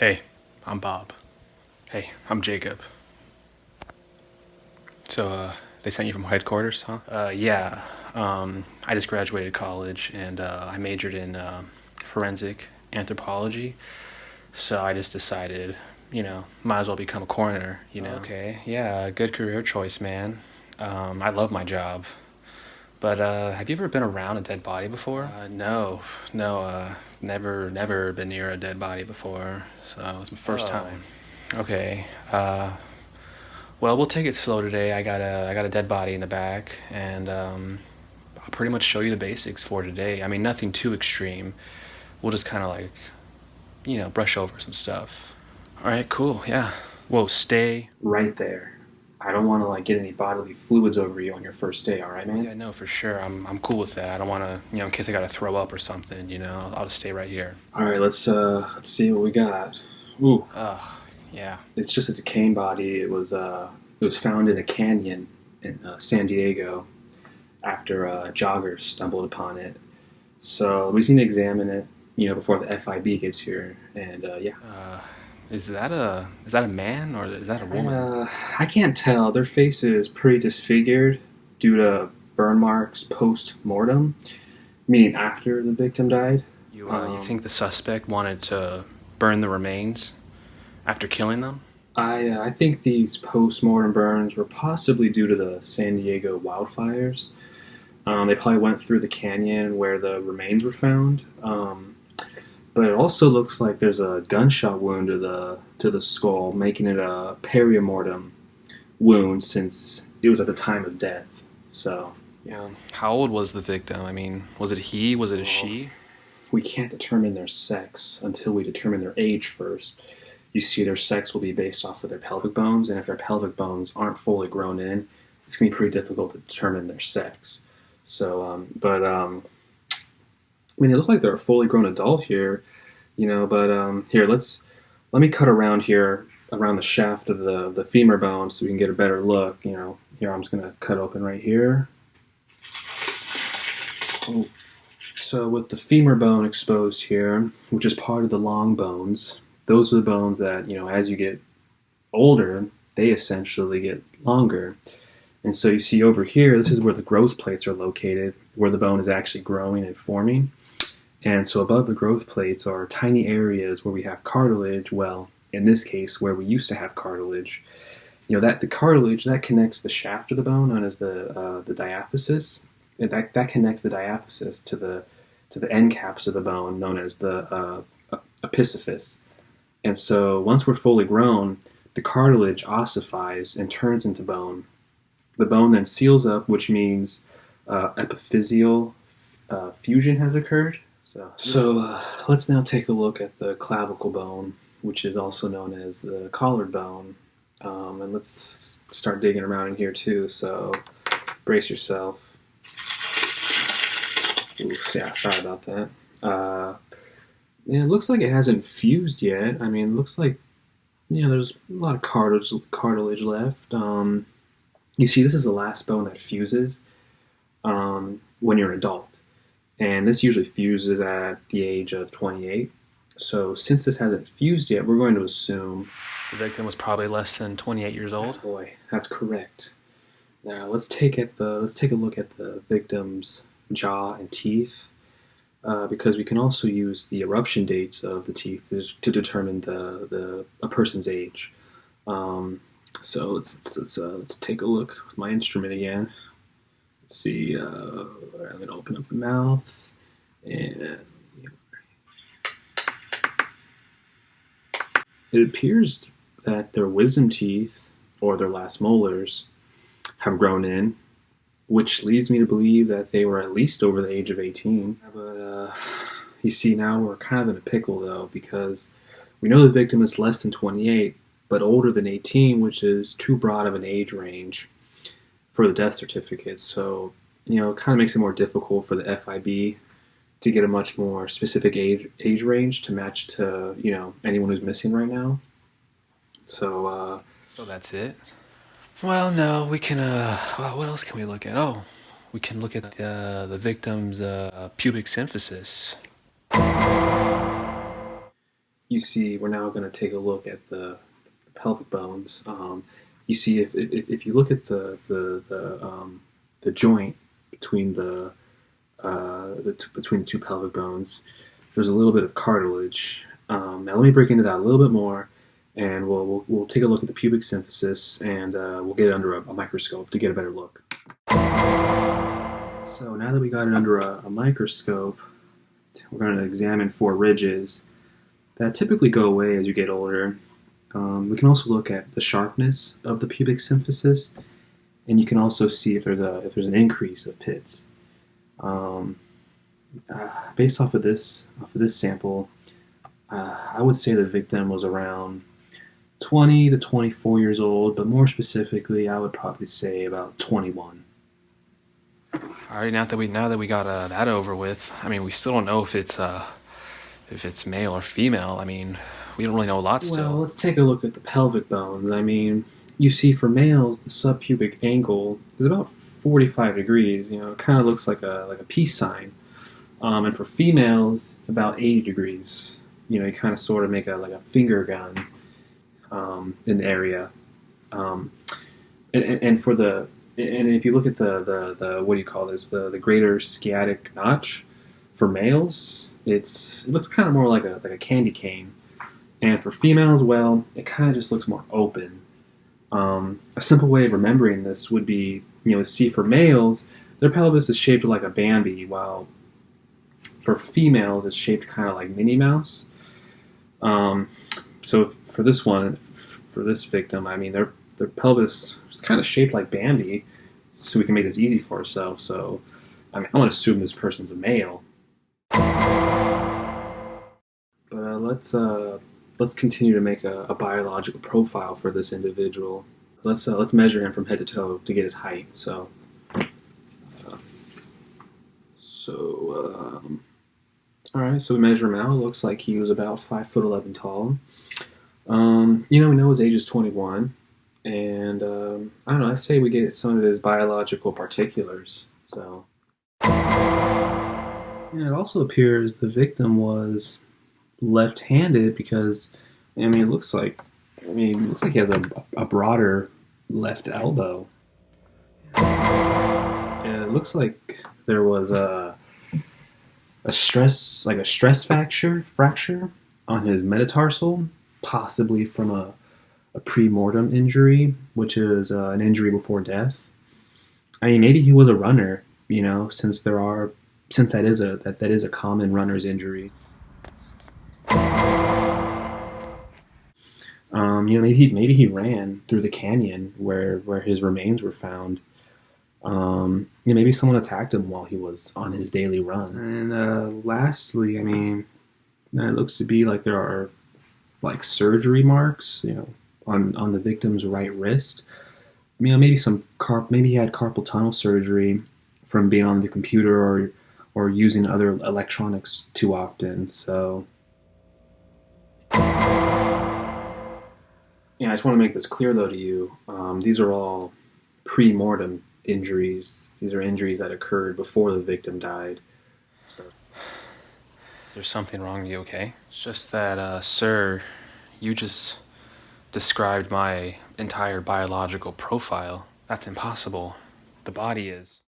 Hey, I'm Bob. Hey, I'm Jacob. So, they sent you from headquarters, huh? Yeah. I just graduated college and I majored in forensic anthropology. So I just decided, might as well become a coroner. Okay, yeah, good career choice, man. I love my job. But have you ever been around a dead body before? No, never been near a dead body before. So it was my first time. Okay. Well, we'll take it slow today. I got a dead body in the back, and I'll pretty much show you the basics for today. I mean, nothing too extreme. We'll just kind of like, brush over some stuff. All right, cool. Yeah. Whoa, stay right there. I don't want to like get any bodily fluids over you on your first day. All right, man? Yeah, no, for sure. I'm cool with that. I don't want to, in case I got to throw up or something. I'll just stay right here. All right, let's see what we got. Ooh. Yeah. It's just a decaying body. It was found in a canyon in San Diego after joggers stumbled upon it. So we just need to examine it, before the FIB gets here. And yeah. Is that a man or is that a woman? I can't tell. Their face is pretty disfigured due to burn marks post mortem, meaning after the victim died. You think the suspect wanted to burn the remains after killing them? I think these post-mortem burns were possibly due to the San Diego wildfires. They probably went through the canyon where the remains were found. But it also looks like there's a gunshot wound to the skull, making it a perimortem wound since it was at the time of death. So, yeah. How old was the victim? I mean, was it a he? Was it a she? We can't determine their sex until we determine their age first. You see, their sex will be based off of their pelvic bones, and if their pelvic bones aren't fully grown in, it's going to be pretty difficult to determine their sex. So, I mean, they look like they're a fully grown adult here, but here, let me cut around here, around the shaft of the femur bone so we can get a better look, Here, I'm just going to cut open right here. Oh. So with the femur bone exposed here, which is part of the long bones, those are the bones that, as you get older, they essentially get longer. And so you see over here, this is where the growth plates are located, where the bone is actually growing and forming. And so above the growth plates are tiny areas where we have cartilage. Well, in this case, where we used to have cartilage. The cartilage, that connects the shaft of the bone, known as the diaphysis. And that connects the diaphysis to the end caps of the bone, known as the epiphysis. And so once we're fully grown, the cartilage ossifies and turns into bone. The bone then seals up, which means epiphyseal fusion has occurred. So let's now take a look at the clavicle bone, which is also known as the collard bone. And let's start digging around in here too, so brace yourself. Oops, yeah, sorry about that. Yeah, it looks like it hasn't fused yet. I mean, it looks like, there's a lot of cartilage left. You see, this is the last bone that fuses when you're an adult. And this usually fuses at the age of 28. So since this hasn't fused yet, we're going to assume the victim was probably less than 28 years old. Oh boy, that's correct. Now let's take a look at the victim's jaw and teeth, because we can also use the eruption dates of the teeth to determine a person's age. So let's take a look with my instrument again. Let's see. I'm gonna open up the mouth, and it appears that their wisdom teeth or their last molars have grown in, which leads me to believe that they were at least over the age of 18. But you see, now we're kind of in a pickle though, because we know the victim is less than 28, but older than 18, which is too broad of an age range for the death certificate. So, it kind of makes it more difficult for the FIB to get a much more specific age range to match to, anyone who's missing right now. So that's it? Well, no, we can, well, what else can we look at? Oh, we can look at the victim's pubic symphysis. you see, we're now going to take a look at the pelvic bones. You see, if you look at the joint between between the two pelvic bones, there's a little bit of cartilage. Now let me break into that a little bit more, and we'll take a look at the pubic symphysis, and we'll get it under a microscope to get a better look. So now that we got it under a microscope, we're going to examine 4 ridges that typically go away as you get older. We can also look at the sharpness of the pubic symphysis, and you can also see if there's an increase of pits. Based off of this sample, I would say the victim was around 20 to 24 years old, but more specifically, I would probably say about 21. All right, now that we got that over with, I mean, we still don't know if it's male or female. I mean, we don't really know a lot still. Well, let's take a look at the pelvic bones. I mean, you see, for males, the subpubic angle is about 45 degrees. You know, it kind of looks like a peace sign. And for females, it's about 80 degrees. You know, you kind of sort of make like a finger gun in the area. And if you look at the what do you call this? The greater sciatic notch for males, it looks kind of more like a candy cane. And for females, well, it kind of just looks more open. A simple way of remembering this would be, you know, see, for males, their pelvis is shaped like a Bambi, while for females, it's shaped kind of like Minnie Mouse. So for this one, for this victim, I mean, their pelvis is kind of shaped like Bambi, so we can make this easy for ourselves. So, I mean, I'm going to assume this person's a male. But let's continue to make a biological profile for this individual. Let's measure him from head to toe to get his height. All right, so we measure him out. It looks like he was about 5'11" tall. You know, we know his age is 21, and I don't know. I say we get some of his biological particulars. So, and it also appears the victim was left-handed because, I mean, it looks like he has a broader left elbow. And it looks like there was a stress fracture on his metatarsal, possibly from a pre-mortem injury, which is an injury before death. I mean, maybe he was a runner, you know, since that is a common runner's injury. You know, maybe he ran through the canyon where his remains were found. You know, maybe someone attacked him while he was on his daily run. And lastly, I mean, it looks to be like there are like surgery marks, you know, on the victim's right wrist. You know, maybe maybe he had carpal tunnel surgery from being on the computer or using other electronics too often. So, yeah, I just want to make this clear though to you. These are all pre-mortem injuries. These are injuries that occurred before the victim died. So, is there something wrong? You okay? It's just that, sir, you just described my entire biological profile. That's impossible. The body is.